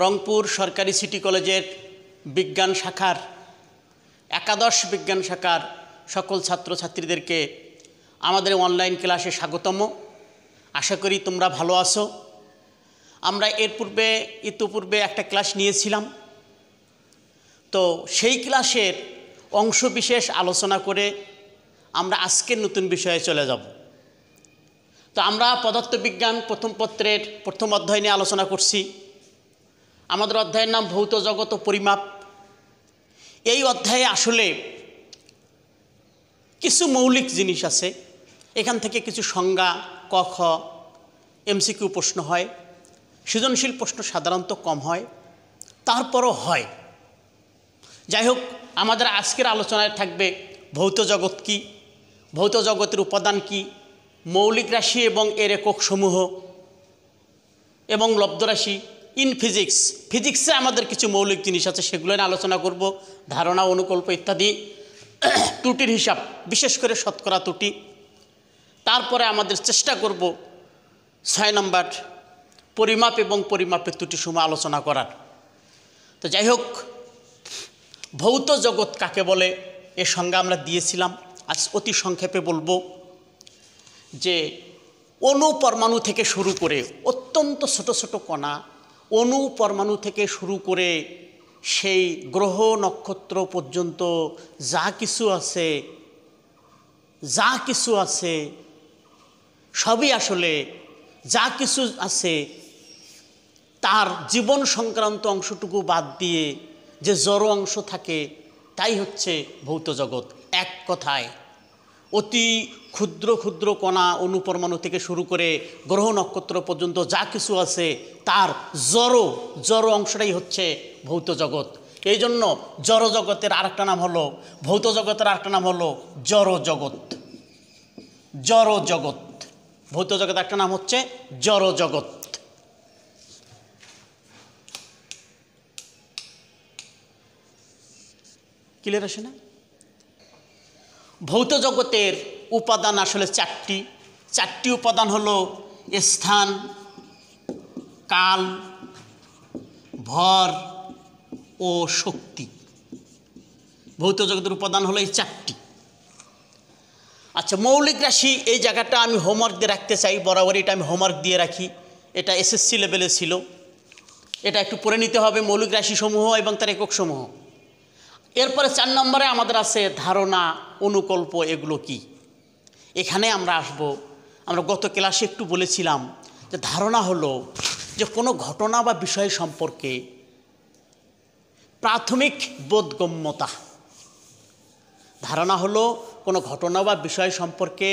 রংপুর সরকারি সিটি কলেজের বিজ্ঞান শাখার একাদশ বিজ্ঞান শাখার সকল ছাত্রছাত্রীদেরকে আমাদের অনলাইন ক্লাসে স্বাগতম। আশা করি তোমরা ভালো আছো। আমরা ইতিপূর্বে একটা ক্লাস নিয়েছিলাম, তো সেই ক্লাসের অংশবিশেষ আলোচনা করে আমরা আজকের নতুন বিষয়ে চলে যাব। তো আমরা পদার্থবিজ্ঞান প্রথম পত্রের প্রথম অধ্যায় নিয়ে আলোচনা করছি। আমাদের অধ্যায়ের নাম ভৌত জগৎ ও পরিমাপ। এই অধ্যায়ে আসলে কিছু মৌলিক জিনিস আছে, এখান থেকে কিছু সংজ্ঞা, ক খ, এমসিকিউ প্রশ্ন হয়, সৃজনশীল প্রশ্ন সাধারণত কম হয়, তারপরও হয়। যাই হোক, আমাদের আজকের আলোচনায় থাকবে ভৌত জগৎ কী, ভৌত জগতের উপাদান কী, মৌলিক রাশি এবং এর এককসমূহ এবং লব্ধরাশি। ইন ফিজিক্সে আমাদের কিছু মৌলিক জিনিস আছে, সেগুলো নিয়ে আলোচনা করব। ধারণা, অনুকল্প ইত্যাদি, ত্রুটির হিসাব, বিশেষ করে শতকরা ত্রুটি। তারপরে আমাদের চেষ্টা করব 6 নম্বর পরিমাপ এবং পরিমাপের ত্রুটিসমূহ আলোচনা করার। তো যাই হোক, ভৌত জগৎ কাকে বলে এর সংজ্ঞা আমরা দিয়েছিলাম। আজ অতি সংক্ষেপে বলবো যে অণু পরমাণু থেকে শুরু করে অত্যন্ত ছোট ছোট কণা, অণু পরমাণু থেকে শুরু করে সেই গ্রহ নক্ষত্র পর্যন্ত যা কিছু আছে সবই আসলে যা কিছু আছে তার জীবন সংক্রান্ত অংশটুকু বাদ দিয়ে যে জড় অংশ থাকে তাই হচ্ছে ভৌত জগৎ। এক কথায় অতি ক্ষুদ্র ক্ষুদ্র কণা, অণুপরমাণু থেকে শুরু করে গ্রহ নক্ষত্র পর্যন্ত যা কিছু আছে তার জড় অংশটাই হচ্ছে ভৌত জগৎ। এই জন্য জড় জগতের আরেকটা নাম হলো, ভৌত জগতের আরেকটা নাম হলো জড় জগৎ। ভৌত জগতের একটা নাম হচ্ছে জড় জগৎ। ক্লিয়ার আসে না? ভৌত জগতের উপাদান আসলে চারটি উপাদান হলো স্থান, কাল, ভর ও শক্তি। ভৌত জগতের উপাদান হলো এই চারটি। আচ্ছা, মৌলিক রাশি, এই জায়গাটা আমি হোমওয়ার্ক দিয়ে রাখতে চাই, বরাবরই এটা আমি হোমওয়ার্ক দিয়ে রাখি। এটা এসএসসি লেভেলে ছিল, এটা একটু পড়ে নিতে হবে, মৌলিক রাশিসমূহ এবং তার এককসমূহ। এরপরে 4 নম্বরে আমাদের আছে ধারণা, অনুকল্প, এগুলো কি। এখানে আমরা আসব। আমরা গত ক্লাসে একটু বলেছিলাম যে ধারণা হলো যে কোনো ঘটনা বা বিষয় সম্পর্কে প্রাথমিক বোধগম্যতা। ধারণা হলো কোনো ঘটনা বা বিষয় সম্পর্কে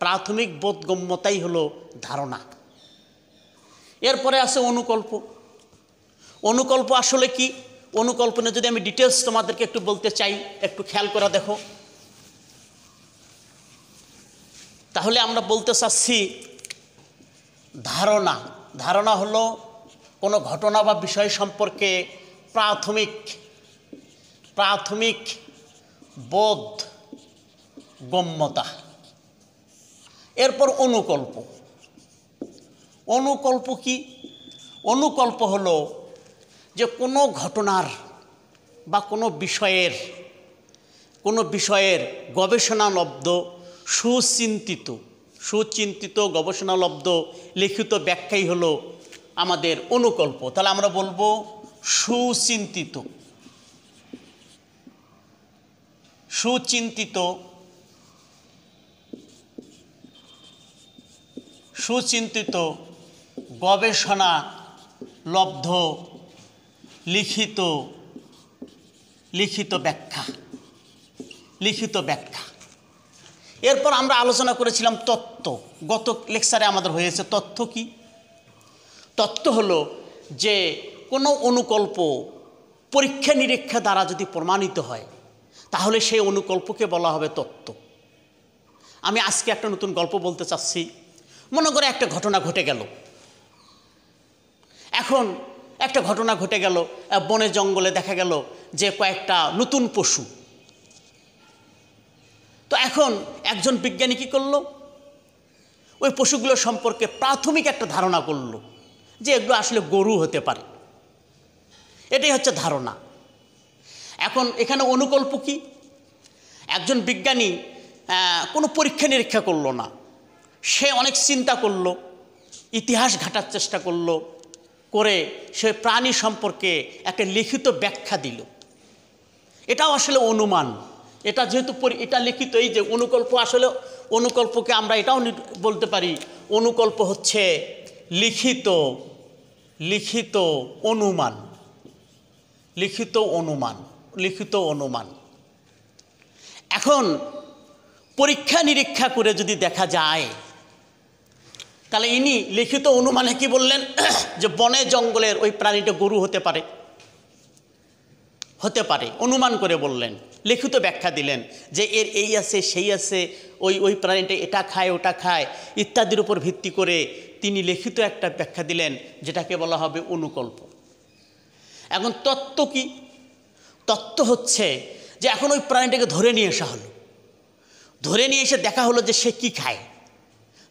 প্রাথমিক বোধগম্যতাই হলো ধারণা। এরপরে আছে অনুকল্প আসলে কি? অনুকল্প নিয়ে যদি আমি ডিটেলস তোমাদেরকে একটু বলতে চাই, একটু খেয়াল করে দেখো। তাহলে আমরা বলতে চাচ্ছি ধারণা হলো কোনো ঘটনা বা বিষয় সম্পর্কে প্রাথমিক বোধগম্যতা। এরপর অনুকল্প কি? অনুকল্প হলো যে কোনো ঘটনার বা কোনো বিষয়ের গবেষণালব্ধ সুচিন্তিত গবেষণালব্ধ লিখিত ব্যাখ্যাই হলো আমাদের অনুকল্প। তাহলে আমরা বলবো সুচিন্তিত গবেষণালব্ধ লিখিত ব্যাখ্যা। এরপর আমরা আলোচনা করেছিলাম তত্ত্ব। গত লেকচারে আমাদের হয়েছে তথ্য কি? তত্ত্ব হলো যে কোনো অনুকল্প পরীক্ষা নিরীক্ষা দ্বারা যদি প্রমাণিত হয় তাহলে সেই অনুকল্পকে বলা হবে তত্ত্ব। আমি আজকে একটা নতুন গল্প বলতে চাচ্ছি। মনে করে একটা ঘটনা ঘটে গেল। এখন একটা ঘটনা ঘটে গেল, বনে জঙ্গলে দেখা গেল যে কয়েকটা নতুন পশু। তো এখন একজন বিজ্ঞানী কী করলো? ওই পশুগুলো সম্পর্কে প্রাথমিক একটা ধারণা করলো যে এগুলো আসলে গরু হতে পারে। এটাই হচ্ছে ধারণা। এখন এখানে অনুকল্প কি? একজন বিজ্ঞানী কোনো পরীক্ষা নিরীক্ষা করলো না, সে অনেক চিন্তা করলো, ইতিহাস ঘাটার চেষ্টা করলো, করে সে প্রাণী সম্পর্কে একটা লিখিত ব্যাখ্যা দিল। এটাও আসলে অনুমান। এটা যেহেতু এটা লিখিত, এই যে অনুকল্প, আসলে অনুকল্পকে আমরা এটাও বলতে পারি, অনুকল্প হচ্ছে লিখিত লিখিত অনুমান, লিখিত অনুমান, লিখিত অনুমান। এখন পরীক্ষা নিরীক্ষা করে যদি দেখা যায়, তাহলে ইনি লিখিত অনুমানে কি বললেন, যে বনে জঙ্গলের ওই প্রাণীটা গরু হতে পারে, হতে পারে, অনুমান করে বললেন, লিখিত ব্যাখ্যা দিলেন যে এর এই আছে সেই আছে, ওই প্রাণীটা এটা খায় ওটা খায় ইত্যাদির উপর ভিত্তি করে তিনি লিখিত একটা ব্যাখ্যা দিলেন, যেটাকে বলা হবে অনুকল্প। এখন তত্ত্ব কি? তত্ত্ব হচ্ছে যে এখন ওই প্রাণীটাকে ধরে নিয়ে আসা হলো, ধরে নিয়ে এসে দেখা হলো যে সে কি খায়,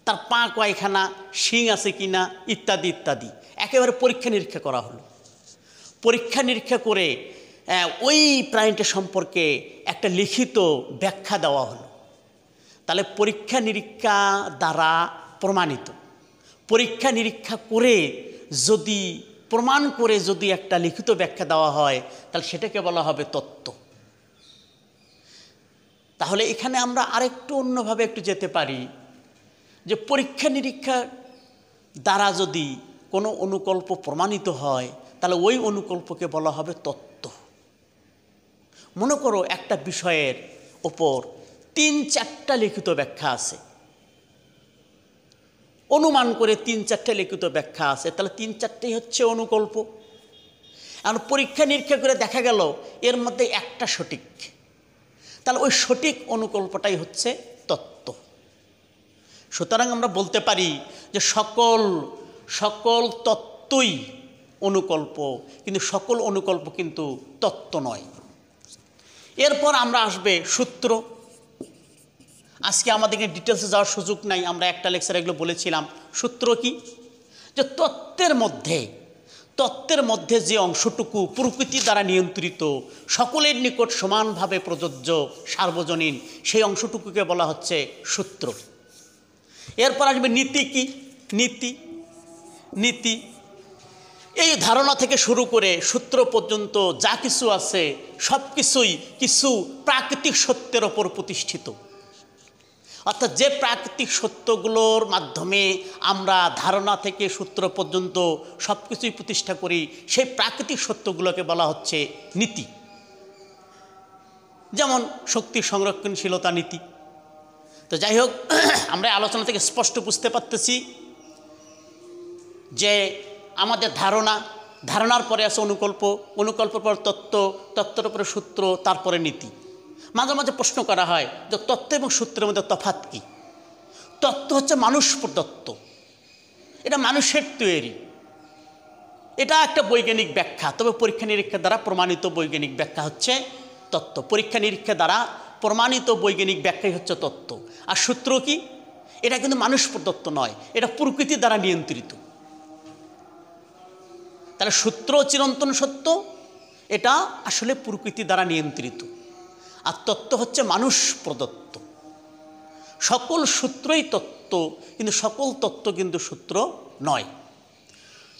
তার পা কয়খানা, শিং আছে কিনা, ইত্যাদি ইত্যাদি একেবারে পরীক্ষা নিরীক্ষা করা হলো। পরীক্ষা নিরীক্ষা করে ওই প্রাণীটা সম্পর্কে একটা লিখিত ব্যাখ্যা দেওয়া হলো। তাহলে পরীক্ষা নিরীক্ষা দ্বারা প্রমাণিত, পরীক্ষা নিরীক্ষা করে যদি প্রমাণ করে যদি একটা লিখিত ব্যাখ্যা দেওয়া হয়, তাহলে সেটাকে বলা হবে তত্ত্ব। তাহলে এখানে আমরা আরেকটু অন্যভাবে একটু যেতে পারি, যে পরীক্ষা নিরীক্ষা দ্বারা যদি কোনো অনুকল্প প্রমাণিত হয়, তাহলে ওই অনুকল্পকে বলা হবে তত্ত্ব। মনে করো একটা বিষয়ের ওপর 3-4টা লিখিত ব্যাখ্যা আছে, অনুমান করে 3-4টা লিখিত ব্যাখ্যা আছে, তাহলে 3-4টাই হচ্ছে অনুকল্প। আর পরীক্ষা নিরীক্ষা করে দেখা গেল এর মধ্যে একটা সঠিক, তাহলে ওই সঠিক অনুকল্পটাই হচ্ছে তত্ত্ব। সুতরাং আমরা বলতে পারি যে সকল তত্ত্বই অনুকল্প, কিন্তু সকল অনুকল্প কিন্তু তত্ত্ব নয়। এরপর আমরা আসবে সূত্র। আজকে আমাদেরকে ডিটেলসে যাওয়ার সুযোগ নাই, আমরা একটা লেকচারে এগুলো বলেছিলাম। সূত্র কি? যে তত্ত্বের মধ্যে যে অংশটুকু প্রকৃতি দ্বারা নিয়ন্ত্রিত, সকলের নিকট সমানভাবে প্রযোজ্য, সার্বজনীন, সেই অংশটুকুকে বলা হচ্ছে সূত্র। এরপর আসবে নীতি। কি নীতি? এই ধারণা থেকে শুরু করে সূত্র পর্যন্ত যা কিছু আছে সব কিছুই কিছু প্রাকৃতিক সত্যের ওপর প্রতিষ্ঠিত। অর্থাৎ যে প্রাকৃতিক সত্যগুলোর মাধ্যমে আমরা ধারণা থেকে সূত্র পর্যন্ত সব কিছুই প্রতিষ্ঠা করি, সেই প্রাকৃতিক সত্যগুলোকে বলা হচ্ছে নীতি। যেমন শক্তির সংরক্ষণশীলতা নীতি। তো যাই হোক, আমরা আলোচনা থেকে স্পষ্ট বুঝতে পারতেছি যে আমাদের ধারণার পরে আছে অনুকল্পের পর তত্ত্ব, তত্ত্বের উপরে সূত্র, তারপরে নীতি। মাঝে মাঝে প্রশ্ন করা হয় যে তত্ত্ব এবং সূত্রের মধ্যে তফাৎ কি? তত্ত্ব হচ্ছে মানুষ প্রদত্ত, এটা মানুষের তৈরি, এটা একটা বৈজ্ঞানিক ব্যাখ্যা। তবে পরীক্ষা নিরীক্ষা দ্বারা প্রমাণিত বৈজ্ঞানিক ব্যাখ্যা হচ্ছে তত্ত্ব। পরীক্ষা নিরীক্ষা দ্বারা প্রমাণিত বৈজ্ঞানিক ব্যাখ্যাই হচ্ছে তত্ত্ব। আর সূত্র কি? এটা কিন্তু মানুষ প্রদত্ত নয়, এটা প্রকৃতি দ্বারা নিয়ন্ত্রিত। তাহলে সূত্র চিরন্তন সত্য, এটা আসলে প্রকৃতি দ্বারা নিয়ন্ত্রিত। আর তত্ত্ব হচ্ছে মানুষ প্রদত্ত। সকল সূত্রই তত্ত্ব, কিন্তু সকল তত্ত্ব কিন্তু সূত্র নয়।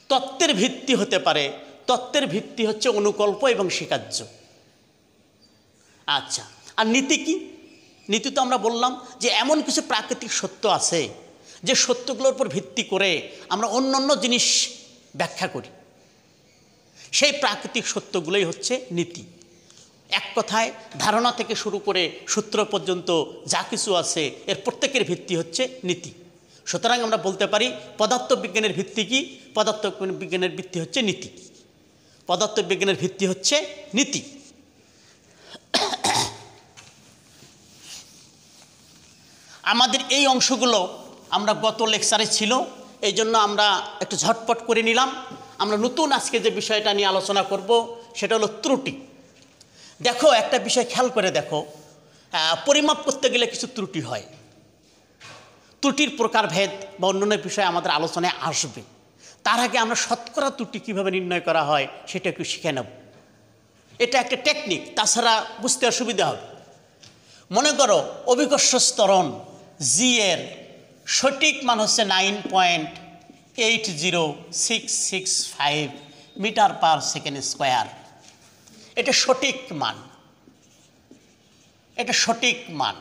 তত্ত্বের ভিত্তি হতে পারে, তত্ত্বের ভিত্তি হচ্ছে অনুকল্প এবং স্বীকার্য। আচ্ছা, আর নীতি কি? নীতি তো আমরা বললাম যে এমন কিছু প্রাকৃতিক সত্য আছে যে সত্যগুলোর উপর ভিত্তি করে আমরা অন্য জিনিস ব্যাখ্যা করি, সেই প্রাকৃতিক সত্যগুলোই হচ্ছে নীতি। এক কথায় ধারণা থেকে শুরু করে সূত্র পর্যন্ত যা কিছু আছে এর প্রত্যেকের ভিত্তি হচ্ছে নীতি। সুতরাং আমরা বলতে পারি পদার্থবিজ্ঞানের ভিত্তি কি? পদার্থবিজ্ঞানের ভিত্তি হচ্ছে নীতি। পদার্থবিজ্ঞানের ভিত্তি হচ্ছে নীতি। আমাদের এই অংশগুলো আমরা গত লেকচারে ছিল, এই জন্য আমরা একটু ঝটপট করে নিলাম। আমরা নতুন আজকে যে বিষয়টা নিয়ে আলোচনা করব সেটা হলো ত্রুটি। দেখো, একটা বিষয় খেয়াল করে দেখো, পরিমাপ করতে গেলে কিছু ত্রুটি হয়। ত্রুটির প্রকারভেদ বা অন্যান্য বিষয় আমাদের আলোচনায় আসবে। তার আগে আমরা শতকরা ত্রুটি কীভাবে নির্ণয় করা হয় সেটা একটু শিখে নেব। এটা একটা টেকনিক, তাছাড়া বুঝতে অসুবিধা হবে। মনে করো অভিকর্ষ ত্বরণ জি এর সঠিক মান হচ্ছে 9.80665 মিটার পার সেকেন্ড স্কোয়ার। এটা সঠিক মান, এটা সঠিক মান।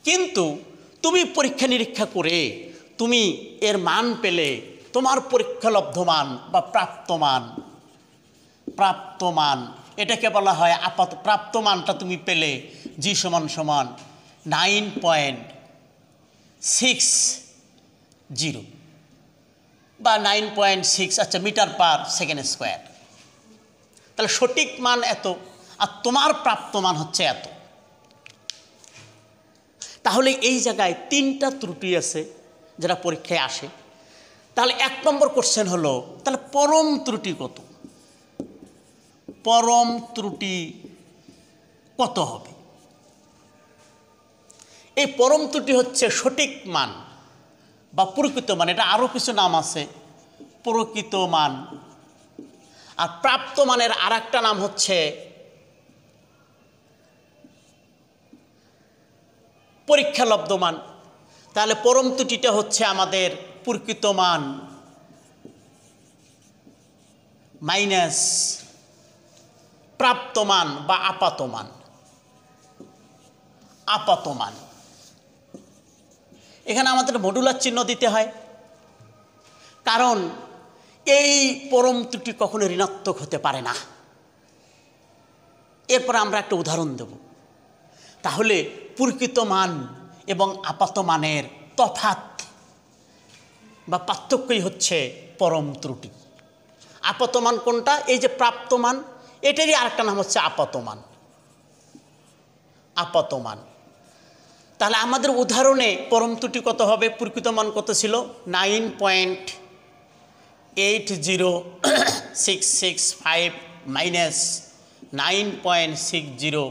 কিন্তু তুমি পরীক্ষা নিরীক্ষা করে তুমি এর মান পেলে, তোমার পরীক্ষালব্ধ মান বা প্রাপ্ত মান এটাকে বলা হয় আপাত। প্রাপ্ত মানটা তুমি পেলে জি সমান 9.60 বা 9.6 আচ্ছা মিটার পার সেকেন্ড স্কোয়ার। তাহলে সঠিক মান এত আর তোমার প্রাপ্ত মান হচ্ছে এত। তাহলে এই জায়গায় 3টা ত্রুটি আছে যারা পরীক্ষায় আসে। তাহলে 1 নম্বর কোশ্চেন হলো, তাহলে পরম ত্রুটি কত? পরম ত্রুটি কত হবে? এই পরম ত্রুটি হচ্ছে সঠিক মান বা প্রকৃত মান। এটা আরও কিছু নাম আছে, প্রকৃত মান। আর প্রাপ্ত মানের আর একটা নাম হচ্ছে পরীক্ষালব্ধ মান। তাহলে পরম ত্রুটিটা হচ্ছে আমাদের প্রকৃত মান মাইনাস প্রাপ্ত মান বা আপাত মান। আপাত মান এখানে আমাদের মডুলার চিহ্ন দিতে হয়, কারণ এই পরম ত্রুটি কখনো ঋণাত্মক হতে পারে না। এরপর আমরা একটা উদাহরণ দেব। তাহলে প্রকৃত মান এবং আপাত মানের তফাৎ বা পার্থক্যই হচ্ছে পরম ত্রুটি। আপাত মান কোনটা? এই যে প্রাপ্ত মান, এটারই আরেকটা নাম হচ্ছে আপাত মান। আপাত মান। তাহলে আমাদের উদাহরণে পরম ত্রুটি কত হবে? প্রকৃত মান কত ছিল? 9.80665 মাইনাস 9.60।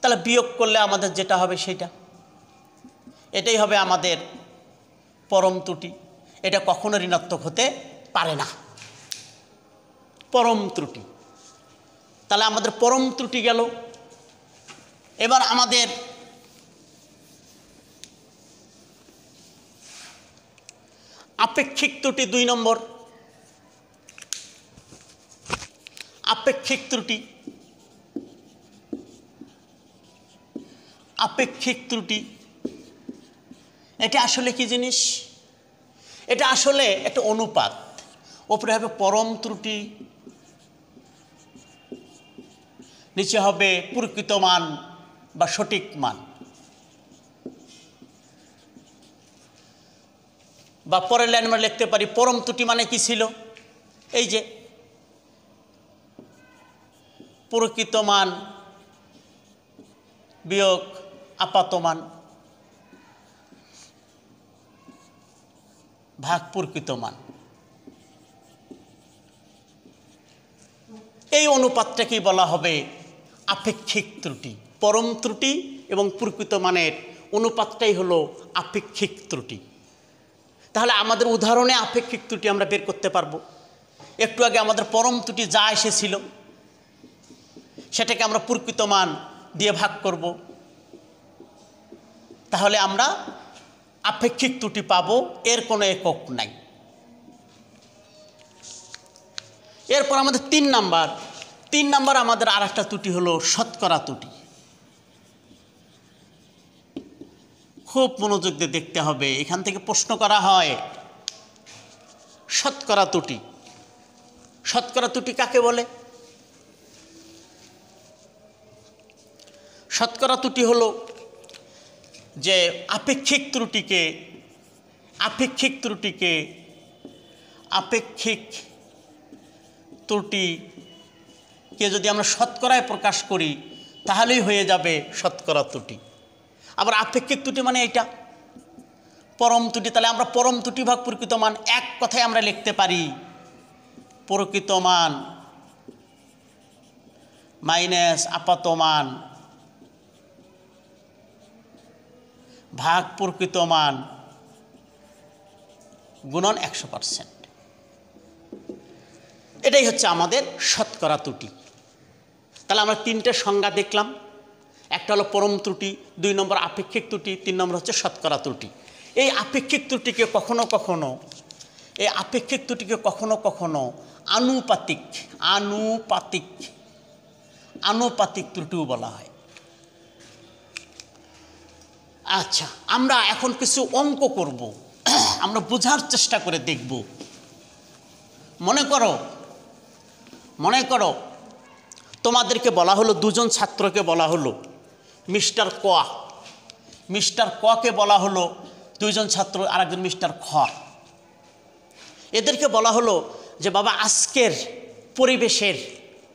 তাহলে বিয়োগ করলে আমাদের যেটা হবে সেটা, এটাই হবে আমাদের পরম ত্রুটি। এটা কখনো ঋণাত্মক হতে পারে না, পরম ত্রুটি। তাহলে আমাদের পরম ত্রুটি গেল। এবার আমাদের আপেক্ষিক ত্রুটি 2 নম্বর। আপেক্ষিক ত্রুটি, আপেক্ষিক ত্রুটি এটা আসলে কি জিনিস? এটা আসলে একটা অনুপাত। উপরে হবে পরম ত্রুটি, নিচে হবে প্রকৃত মান বা সঠিক মান। বা পরের লাইন আমরা লিখতে পারি পরম ত্রুটি মানে কি ছিল? এই যে প্রকৃত মান বিয়োগ আপাত মান ভাগ প্রকৃত মান। এই অনুপাতটাকেই বলা হবে আপেক্ষিক ত্রুটি। পরম ত্রুটি এবং প্রকৃত মানের অনুপাতটাই হলো আপেক্ষিক ত্রুটি। তাহলে আমাদের উদাহরণে আপেক্ষিক ত্রুটি আমরা বের করতে পারবো। একটু আগে আমাদের পরম ত্রুটি যা এসেছিল সেটাকে আমরা প্রকৃত মান দিয়ে ভাগ করব, তাহলে আমরা আপেক্ষিক ত্রুটি পাবো। এর কোনো একক নাই। এরপর আমাদের 3 নাম্বার আমাদের আর একটা ত্রুটি হলো শতকরা ত্রুটি। খুব মনোযোগ দিয়ে দেখতে হবে, এখান থেকে প্রশ্ন করা হয়। শতকরা ত্রুটি, শতকরা ত্রুটি কাকে বলে? শতকরা ত্রুটি হলো যে আপেক্ষিক ত্রুটিকে যদি আমরা শতকরায় প্রকাশ করি তাহলেই হয়ে যাবে শতকরা ত্রুটি। আবার আপেক্ষিক ত্রুটি মানে এইটা পরম ত্রুটি। তাহলে আমরা পরম ত্রুটি ভাগ প্রকৃত মান, এক কথায় আমরা লিখতে পারি প্রকৃত মান মাইনাস আপাত মান ভাগ প্রকৃত মান গুণন 100%। এটাই হচ্ছে আমাদের শতকরা ত্রুটি। তাহলে আমরা তিনটে সংজ্ঞা দেখলাম, একটা হলো পরম ত্রুটি, 2 নম্বর আপেক্ষিক ত্রুটি, 3 নম্বর হচ্ছে শতকরা ত্রুটি। এই আপেক্ষিক ত্রুটিকে কখনো কখনো আনুপাতিক ত্রুটিও বলা হয়। আচ্ছা, আমরা এখন কিছু অঙ্ক করব, আমরা বোঝার চেষ্টা করে দেখব। মনে করো তোমাদেরকে বলা হলো, দুজন ছাত্রকে বলা হলো, মিস্টার ককে বলা হলো, দুইজন ছাত্র, আরেকজন মিস্টার খ। এদেরকে বলা হলো যে বাবা আজকের পরিবেশের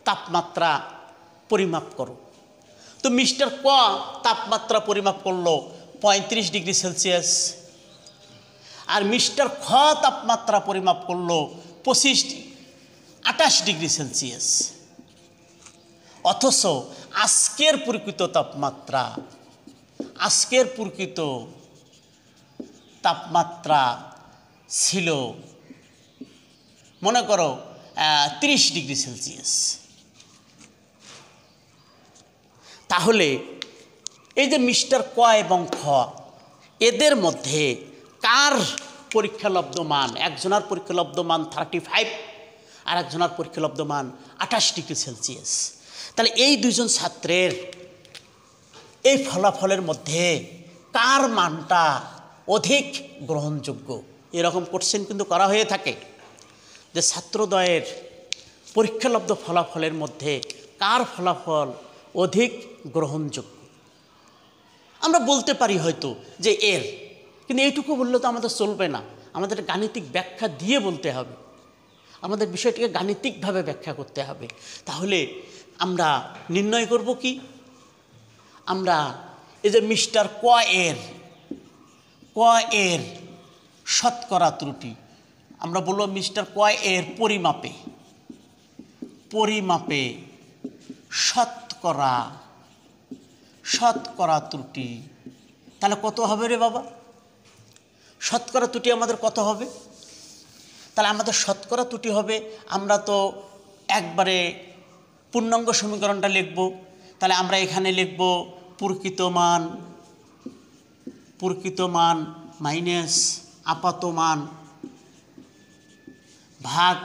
তাপমাত্রা পরিমাপ করো। তো মিস্টার ক তাপমাত্রা পরিমাপ করলো 35 ডিগ্রি সেলসিয়াস, আর মিস্টার খ তাপমাত্রা পরিমাপ করলো 28 ডিগ্রি সেলসিয়াস। অথচ আজকের প্রকৃত তাপমাত্রা ছিল মনে করো 30 ডিগ্রি সেলসিয়াস। তাহলে এই যে মিস্টার ক এবং খ, এদের মধ্যে কার পরীক্ষালব্ধ মান, একজনের পরীক্ষালব্ধ মান 35 আর একজনের পরীক্ষালব্ধ মান 28 ডিগ্রি সেলসিয়াস। তাহলে এই দুজন ছাত্রের এই ফলাফলের মধ্যে কার মানটা অধিক গ্রহণযোগ্য, এরকম কোশ্চেন কিন্তু করা হয়ে থাকে, যে ছাত্রদ্বয়ের পরীক্ষালব্ধ ফলাফলের মধ্যে কার ফলাফল অধিক গ্রহণযোগ্য। আমরা বলতে পারি হয়তো যে এর, কিন্তু এইটুকু বললে তো আমাদের চলবে না, আমাদের গাণিতিক ব্যাখ্যা দিয়ে বলতে হবে, আমাদের বিষয়টিকে গাণিতিকভাবে ব্যাখ্যা করতে হবে। তাহলে আমরা নির্ণয় করব কি, আমরা এই যে মিস্টার ক এর শতকরা ত্রুটি, আমরা বলবো মিস্টার ক এর পরিমাপে শতকরা ত্রুটি, তাহলে কত হবে রে বাবা? শতকরা ত্রুটি আমাদের কত হবে? তাহলে আমাদের শতকরা ত্রুটি হবে, আমরা তো একবারে পূর্ণাঙ্গ সমীকরণটা লিখব। তাহলে আমরা এখানে লিখব প্রকৃত মান মাইনাস আপাত মান ভাগ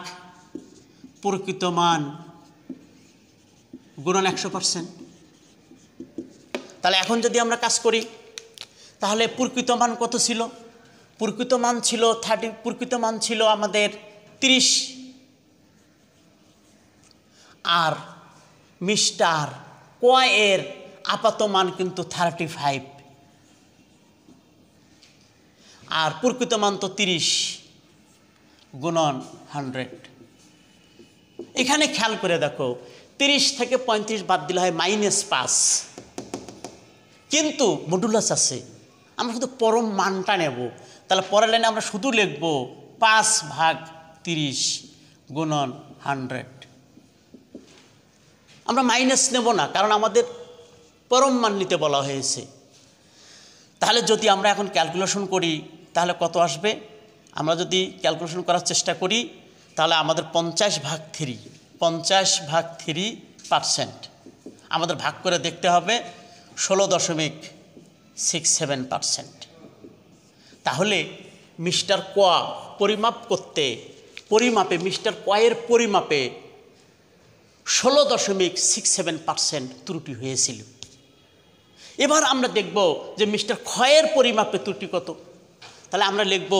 প্রকৃত মান গুণন 100%। তাহলে এখন যদি আমরা কাজ করি, তাহলে প্রকৃত মান কত ছিল? প্রকৃত মান ছিল আমাদের 30, আর মিস্টার ক এর আপাত মান কিন্তু 35, আর প্রকৃত মান তো 30 গুণন 100। এখানে খেয়াল করে দেখো, 30 থেকে 35 বাদ দিলে হয় -5, কিন্তু মডুলাস আছে, আমরা শুধু পরম মানটা নেব। তাহলে পরের লাইনে আমরা শুধু লিখব 5/30 গুণন 100। আমরা মাইনাস নেব না, কারণ আমাদের পরম মান নিতে বলা হয়েছে। তাহলে যদি আমরা এখন ক্যালকুলেশন করি, তাহলে কত আসবে? আমরা যদি ক্যালকুলেশন করার চেষ্টা করি, তাহলে আমাদের 50/3% আমাদের ভাগ করে দেখতে হবে 16.67%। তাহলে মিস্টার ক মিস্টার ক এর পরিমাপে 16.67% ত্রুটি হয়েছিল। এবার আমরা দেখব যে মিস্টার খ এর পরিমাপে ত্রুটি কত। তাহলে আমরা লিখব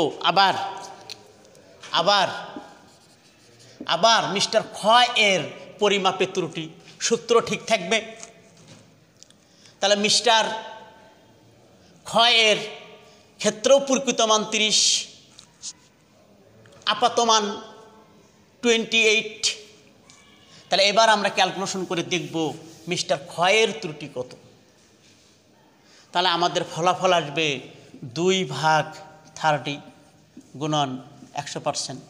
আবার মিস্টার খ এর পরিমাপে ত্রুটি, সূত্র ঠিক থাকবে। তাহলে মিস্টার খ এর ক্ষেত্রেও প্রকৃত মান 30, আপাত মান 28। তাহলে এবার আমরা ক্যালকুলেশন করে দেখব মিস্টার খ এর ত্রুটি কত। তাহলে আমাদের ফলাফল আসবে 2/30 গুণন 100%।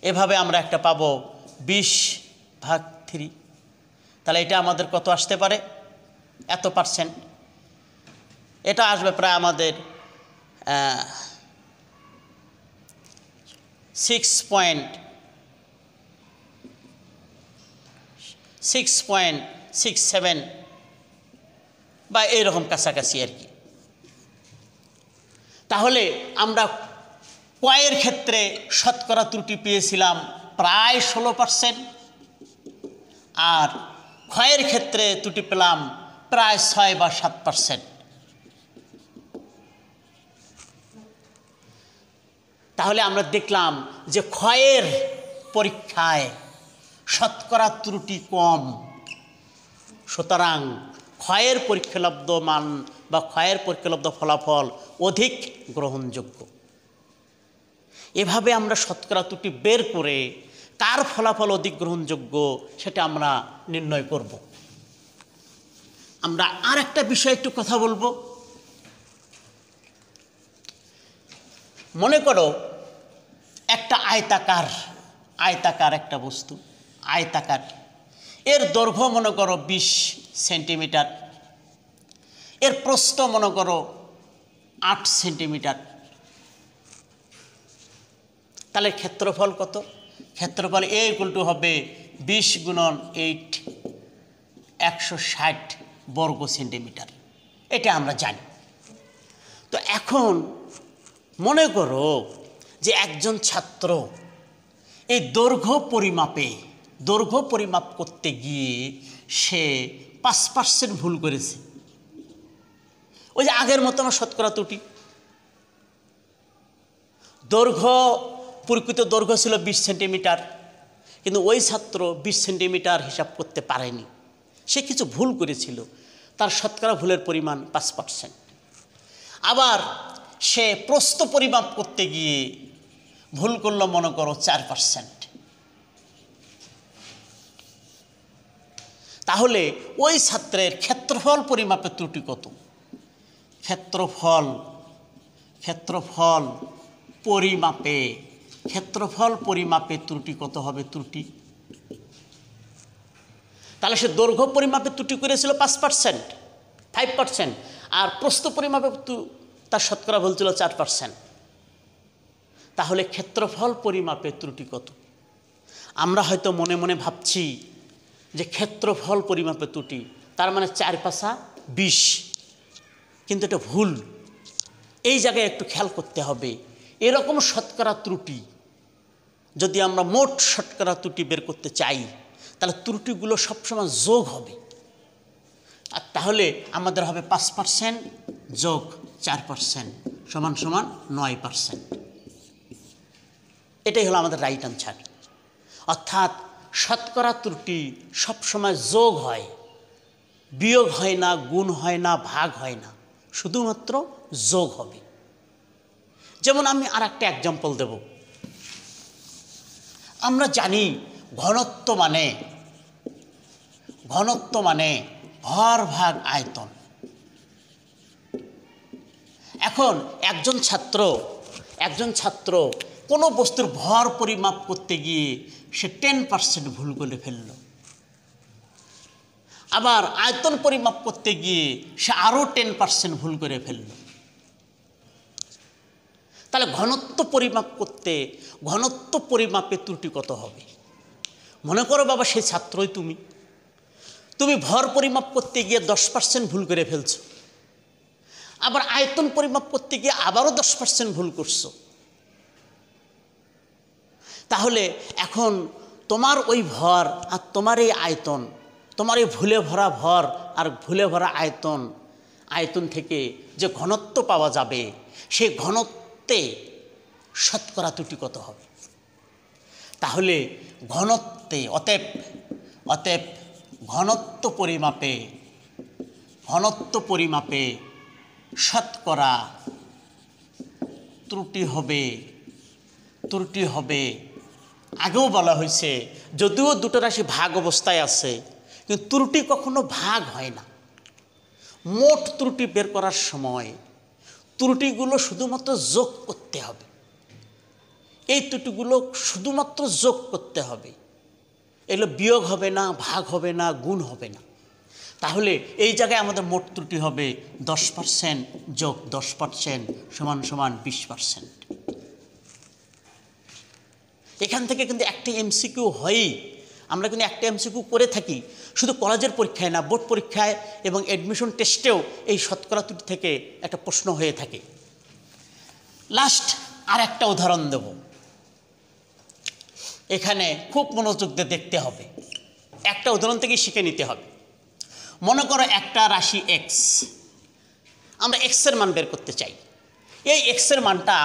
এভাবে আমরা একটা পাবো 20/3। তাহলে এটা আমাদের কত আসতে পারে? এত %। এটা আসবে প্রায় আমাদের 6.67 বা এরকম কাছাকাছি আর কি। তাহলে আমরা কয়ের ক্ষেত্রে শতকরা ত্রুটি পেয়েছিলাম প্রায় 16%, আর ক্ষয়ের ক্ষেত্রে ত্রুটি পেলাম প্রায় 6 বা 7%। তাহলে আমরা দেখলাম যে ক্ষয়ের পরীক্ষায় শতকরা ত্রুটি কম, সুতরাং ক্ষয়ের পরীক্ষালব্ধ মান বা ক্ষয়ের পরীক্ষালব্ধ ফলাফল অধিক গ্রহণযোগ্য। এভাবে আমরা শতকরা ত্রুটি বের করে কার ফলাফল অধিক গ্রহণযোগ্য সেটা আমরা নির্ণয় করব। আমরা আর একটা বিষয় একটু কথা বলবো। মনে করো একটা আয়তাকার একটা বস্তু, আয়তাকার, এর দৈর্ঘ্য মনে করো 20 সেন্টিমিটার, এর প্রস্থ মনে করো 8 সেন্টিমিটার। তাহলে ক্ষেত্রফল কত? ক্ষেত্রফল A = হবে 20 × 8, 160 বর্গ সেন্টিমিটার। এটা আমরা জানি। তো এখন মনে করো যে একজন ছাত্র এই দৈর্ঘ্য পরিমাপ করতে গিয়ে সে 5% ভুল করেছে। ওই যে আগের মতো শতকরা ত্রুটি, প্রকৃত দৈর্ঘ্য ছিল 20 সেন্টিমিটার, কিন্তু ওই ছাত্র 20 সেন্টিমিটার হিসাব করতে পারেনি, সে কিছু ভুল করেছিল, তার শতকরা ভুলের পরিমাণ 5%। আবার সে প্রস্থ পরিমাপ করতে গিয়ে ভুল করলো মনে করো 4%। তাহলে ওই ছাত্রের ক্ষেত্রফল পরিমাপের ত্রুটি কত? ক্ষেত্রফল পরিমাপে ত্রুটি কত হবে? ত্রুটি, তাহলে সে দৈর্ঘ্য পরিমাপে ত্রুটি করেছিল 5%, আর প্রস্থ পরিমাপে তার শতকরা ভুল ছিল 4%। তাহলে ক্ষেত্রফল পরিমাপে ত্রুটি কত? আমরা হয়তো মনে মনে ভাবছি যে ক্ষেত্রফল পরিমাপে ত্রুটি তার মানে 4 × 5 = 20, কিন্তু এটা ভুল। এই জায়গায় একটু খেয়াল করতে হবে। এরকম শতকরা ত্রুটি যদি আমরা মোট শতকরা ত্রুটি বের করতে চাই, তাহলে ত্রুটিগুলো সবসময় যোগ হবে। আর তাহলে আমাদের হবে 5% যোগ 4% সমান 9%। এটাই হলো আমাদের রাইট আনসার। অর্থাৎ শতকরা ত্রুটি সবসময় যোগ হয়, বিয়োগ হয় না, গুণ হয় না, ভাগ হয় না, শুধুমাত্র যোগ হবে। যেমন আমি আর একটা এক্সাম্পল দেব। আমরা জানি ঘনত্ব মানে ভর ভাগ আয়তন। এখন একজন ছাত্র কোনো বস্তুর ভর পরিমাপ করতে গিয়ে সে 10% ভুল করে ফেলল। আবার আয়তন পরিমাপ করতে গিয়ে সে আরও 10% ভুল করে ফেলল। তাহলে ঘনত্ব পরিমাপে ত্রুটি কত হবে? মনে করো বাবা সেই ছাত্রই তুমি ভর পরিমাপ করতে গিয়ে 10% ভুল করে ফেলছো, আবার আয়তন পরিমাপ করতে গিয়ে আবারও 10% ভুল করছো। তাহলে এখন তোমার ওই ভর আর তোমার এই আয়তন, তোমার এই ভুলে ভরা ভর আর ভুলে ভরা আয়তন থেকে যে ঘনত্ব পাওয়া যাবে, সেই ঘনত্বে শতকরা ত্রুটি কত হবে? তাহলে অতএব ঘনত্ব পরিমাপে শতকরা ত্রুটি হবে। আগেও বলা হয়েছে, যদিও দুটো রাশি ভাগ অবস্থায় আছে, কিন্তু ত্রুটি কখনো ভাগ হয় না। মোট ত্রুটি বের করার সময় ত্রুটিগুলো শুধুমাত্র যোগ করতে হবে। এই ত্রুটিগুলো শুধুমাত্র যোগ করতে হবে, এগুলো বিয়োগ হবে না, ভাগ হবে না, গুণ হবে না। তাহলে এই জায়গায় আমাদের মোট ত্রুটি হবে 10% যোগ 10% সমান 20%। এখান থেকে কিন্তু একটা এমসিকিউ হয়ই। আমরা কিন্তু একটা এমসিকিউ করে থাকি, শুধু কলেজের পরীক্ষায় না, বোর্ড পরীক্ষায় এবং অ্যাডমিশন টেস্টেও এই শতকরা ত্রুটি থেকে একটা প্রশ্ন হয়ে থাকে। লাস্ট আর একটা উদাহরণ দেব, এখানে খুব মনোযোগ দিয়ে দেখতে হবে, একটা উদাহরণ থেকে শিখে নিতে হবে। মনে করো একটা রাশি এক্স, আমরা এক্সের মান বের করতে চাই। এই এক্সের মানটা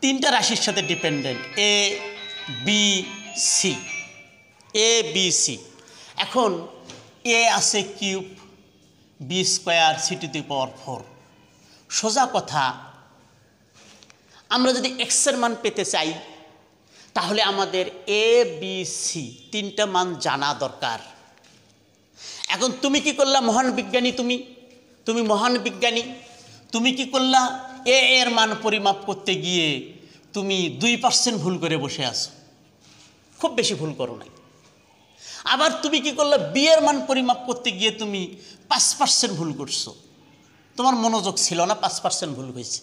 তিনটা রাশির সাথে dependent, A B C, A B C. এখন এ আছে cube, B square, C to the power 4। সোজা কথা, আমরা যদি এক্সের মান পেতে চাই তাহলে আমাদের এ বি সি তিনটা মান জানা দরকার। এখন তুমি কি করলা মহান বিজ্ঞানী, তুমি মহান বিজ্ঞানী, তুমি কি করলা, এ এর মান পরিমাপ করতে গিয়ে তুমি 2% ভুল করে বসে আছো, খুব বেশি ভুল করো নাই। আবার তুমি কি করলা, বি এর মান পরিমাপ করতে গিয়ে তুমি 5% ভুল করছো, তোমার মনোযোগ ছিল না, 5% ভুল হয়েছে।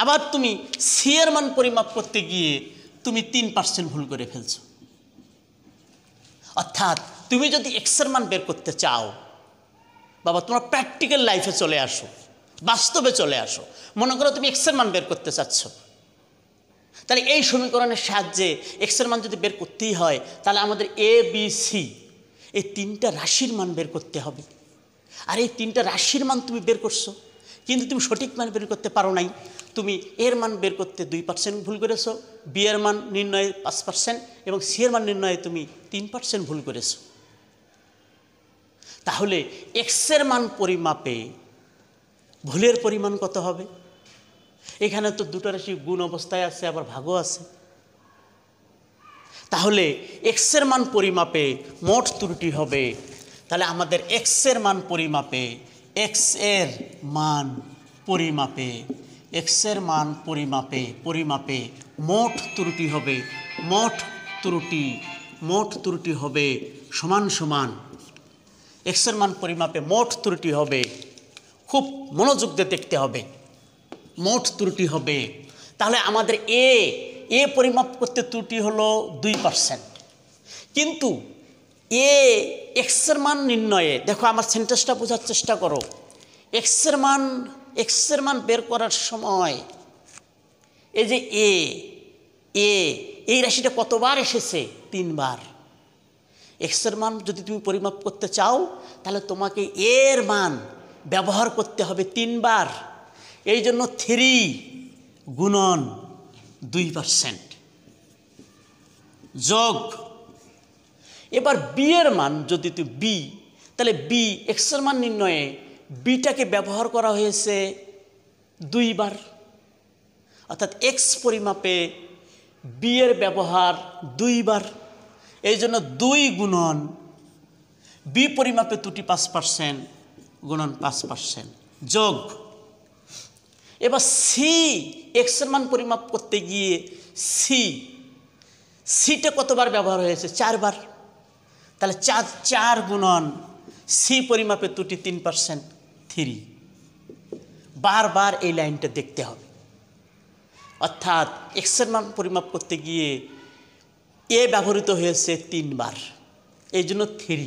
আবার তুমি সি এর মান পরিমাপ করতে গিয়ে তুমি 3% ভুল করে ফেলছো। অর্থাৎ তুমি যদি এক্সের মান বের করতে চাও, বাবা তোমার প্র্যাকটিক্যাল লাইফে চলে আসো, বাস্তবে চলে আসো। মনে করো তুমি এক্সের মান বের করতে চাচ্ছ, তাহলে এই সমীকরণের সাহায্যে এক্সের মান যদি বের করতেই হয় তাহলে আমাদের এ বি সি এই তিনটা রাশির মান বের করতে হবে। আর এই তিনটা রাশির মান তুমি বের করছো, কিন্তু তুমি সঠিক মান বের করতে পারো নাই। তুমি এর মান বের করতে 2% ভুল করেছো, বি এর মান নির্ণয়ে 5% এবং সি এর মান নির্ণয়ে তুমি 3% ভুল করেছো। তাহলে এক্সের মান পরিমাপে ভুলের পরিমাণ কত হবে? এখানে তো দুটো রাশি গুণ অবস্থায় আছে, আবার ভাগও আছে। তাহলে এক্সের মান পরিমাপে মোট ত্রুটি হবে, তাহলে আমাদের এক্সের মান পরিমাপে, এক্সের মান পরিমাপে, এক্সের মান পরিমাপে মোট ত্রুটি হবে, মোট ত্রুটি হবে সমান সমান, এক্সের মান পরিমাপে মোট ত্রুটি হবে, খুব মনোযোগ দিয়ে দেখতে হবে, মোট ত্রুটি হবে। তাহলে আমাদের এ পরিমাপ করতে ত্রুটি হলো 2%, কিন্তু এক্সের মান নির্ণয়ে, দেখো আমার সেন্টেন্সটা বোঝার চেষ্টা করো, এক্সের মান বের করার সময় এই যে এই রাশিটা কতবার এসেছে? 3 বার। এক্সের মান যদি তুমি পরিমাপ করতে চাও তাহলে তোমাকে এর মান ব্যবহার করতে হবে 3 বার। এই জন্য 3 গুণন 2% যোগ, এবার বি এর মান যদি তুমি বি, তাহলে বি এক্সের মান নির্ণয়ে বিটাকে ব্যবহার করা হয়েছে 2 বার, অর্থাৎ এক্স পরিমাপে বি এর ব্যবহার 2 বার। এই জন্য 2 গুণন বি পরিমাপে ত্রুটি 5% গুণন 5% যোগ, এবার সি এক্সের মান পরিমাপ করতে গিয়ে সিটা কতবার ব্যবহার হয়েছে? 4 বার। তাহলে 4 গুণন সি পরিমাপে ত্রুটি 3%, 3। বারবার এই লাইনটা দেখতে হবে, অর্থাৎ এক্সের মান পরিমাপ করতে গিয়ে এ ব্যবহৃত হয়েছে 3 বার, এই জন্য 3।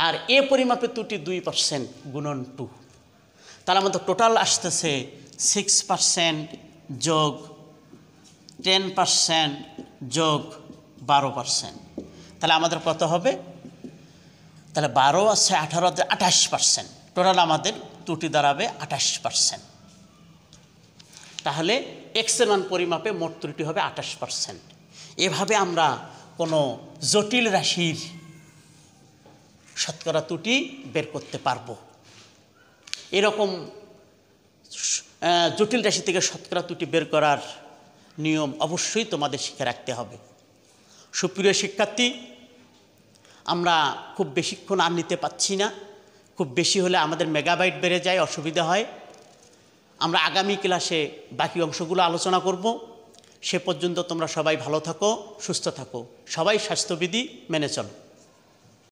আর এ পরিমাপে ত্রুটি 2% গুণন 2, তাহলে আমাদের টোটাল আসতেছে 6% যোগ 10% যোগ 12%। তাহলে আমাদের কত হবে? তাহলে 12 আছে 18, 28%। টোটাল আমাদের ত্রুটি দাঁড়াবে 28%। তাহলে এক্সের মান পরিমাপে মোট ত্রুটি হবে 28%। এভাবে আমরা কোনো জটিল রাশির শতকরা ত্রুটি বের করতে পারবো। এরকম জটিল রাশি থেকে শতকরা ত্রুটি বের করার নিয়ম অবশ্যই তোমাদের শিখে রাখতে হবে। সুপ্রিয় শিক্ষার্থী, আমরা খুব বেশিক্ষণ আর নিতে পাচ্ছি না, খুব বেশি হলে আমাদের মেগাবাইট বেড়ে যায়, অসুবিধা হয়। আমরা আগামী ক্লাসে বাকি অংশগুলো আলোচনা করব। সে পর্যন্ত তোমরা সবাই ভালো থাকো, সুস্থ থাকো, সবাই স্বাস্থ্যবিধি মেনে চলো।